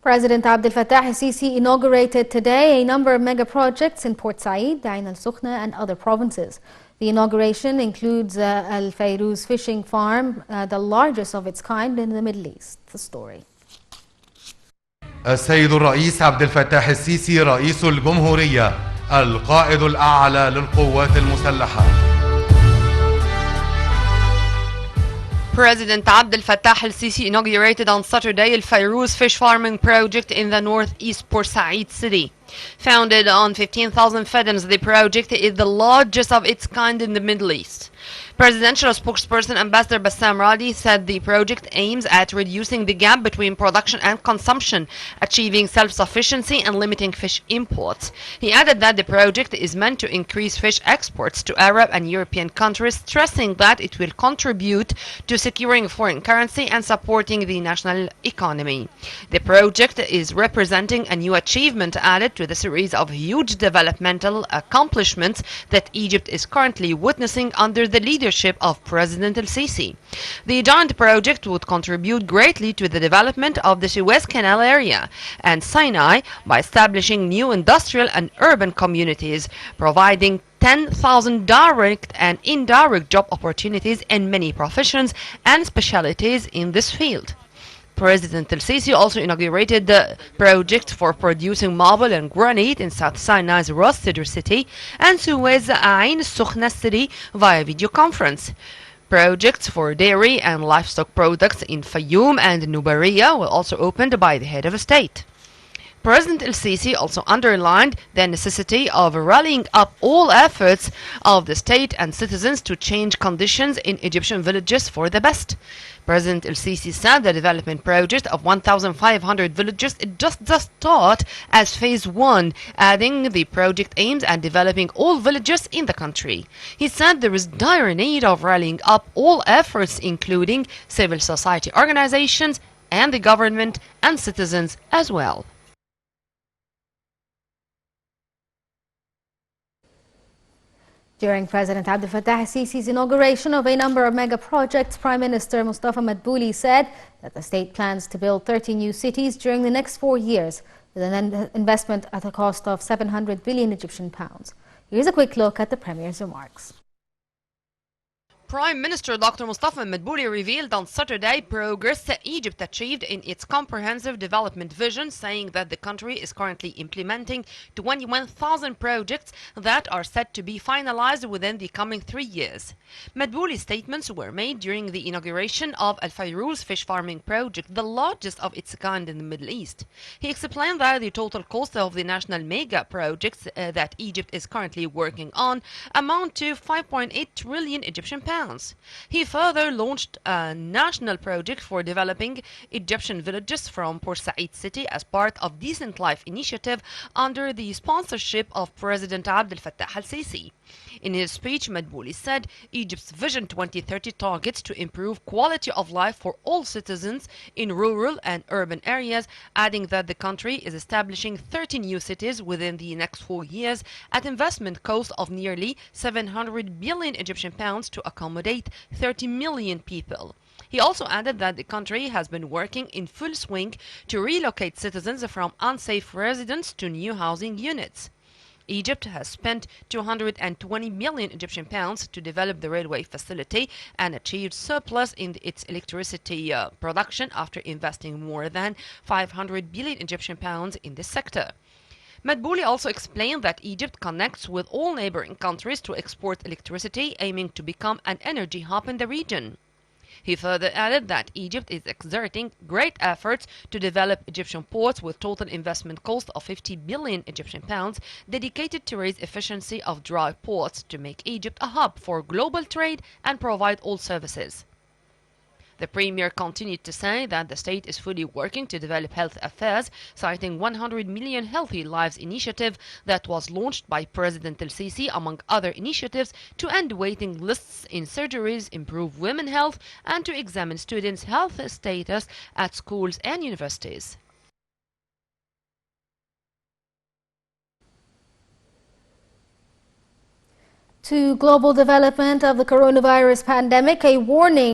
President Abdel Fattah al-Sisi inaugurated today a number of mega projects in Port Said, Ain al-Sukhna and other provinces. The inauguration includes Al Fairuz fishing farm, the largest of its kind in the Middle East. The story. السيد الرئيس عبد الفتاح السيسي رئيس الجمهورية القائد الأعلى للقوات المسلحة. President Abdel Fattah al-Sisi inaugurated on Saturday Al Fairuz fish farming project in the northeast Port Said city. Founded on 15,000 fedans, the project is the largest of its kind in the Middle East. Presidential spokesperson Ambassador Bassam Radi said the project aims at reducing the gap between production and consumption, achieving self-sufficiency and limiting fish imports. He added that the project is meant to increase fish exports to Arab and European countries, stressing that it will contribute to securing foreign currency and supporting the national economy. The project is representing a new achievement added to the series of huge developmental accomplishments that Egypt is currently witnessing under the leadership of President al-Sisi. The joint project would contribute greatly to the development of the Suez Canal area and Sinai by establishing new industrial and urban communities, providing 10,000 direct and indirect job opportunities in many professions and specialties in this field. President al-Sisi also inaugurated the project for producing marble and granite in South Sinai's Ras Cedr city and Suez Ain Sukhna city via video conference. Projects for dairy and livestock products in Fayoum and Nubaria were also opened by the head of state. President al-Sisi also underlined the necessity of rallying up all efforts of the state and citizens to change conditions in Egyptian villages for the best. President al-Sisi said the development project of 1,500 villages is just the start as phase 1, adding the project aims at developing all villages in the country. He said there is dire need of rallying up all efforts, including civil society organizations and the government and citizens as well. During President Abdel Fattah al-Sisi's inauguration of a number of mega projects, Prime Minister Mustafa Madbouli said that the state plans to build 30 new cities during the next 4 years, with an investment at a cost of 700 billion Egyptian pounds. Here's a quick look at the Premier's remarks. Prime Minister Dr. Mustafa Madbouli revealed on Saturday progress that Egypt achieved in its comprehensive development vision, saying that the country is currently implementing 21,000 projects that are set to be finalized within the coming 3 years. Madbouli's statements were made during the inauguration of Al Fairuz fish farming project, the largest of its kind in the Middle East. He explained that the total cost of the national mega projects that Egypt is currently working on amount to 5.8 trillion Egyptian pounds. He further launched a national project for developing Egyptian villages from Port Said city as part of Decent Life initiative under the sponsorship of President Abdel Fattah al-Sisi. In his speech, Madbouli said Egypt's Vision 2030 targets to improve quality of life for all citizens in rural and urban areas, adding that the country is establishing 30 new cities within the next 4 years at investment cost of nearly 700 billion Egyptian pounds to accommodate 30 million people. He also added that the country has been working in full swing to relocate citizens from unsafe residents to new housing units. Egypt has spent 220 million Egyptian pounds to develop the railway facility and achieved surplus in its electricity production after investing more than 500 billion Egyptian pounds in this sector. Madbouli also explained that Egypt connects with all neighboring countries to export electricity, aiming to become an energy hub in the region. He further added that Egypt is exerting great efforts to develop Egyptian ports with total investment cost of 50 billion Egyptian pounds dedicated to raise efficiency of dry ports to make Egypt a hub for global trade and provide all services. The Premier continued to say that the state is fully working to develop health affairs, citing 100 Million Healthy Lives initiative that was launched by President al-Sisi, among other initiatives, to end waiting lists in surgeries, improve women's health, and to examine students' health status at schools and universities. To global development of the coronavirus pandemic, a warning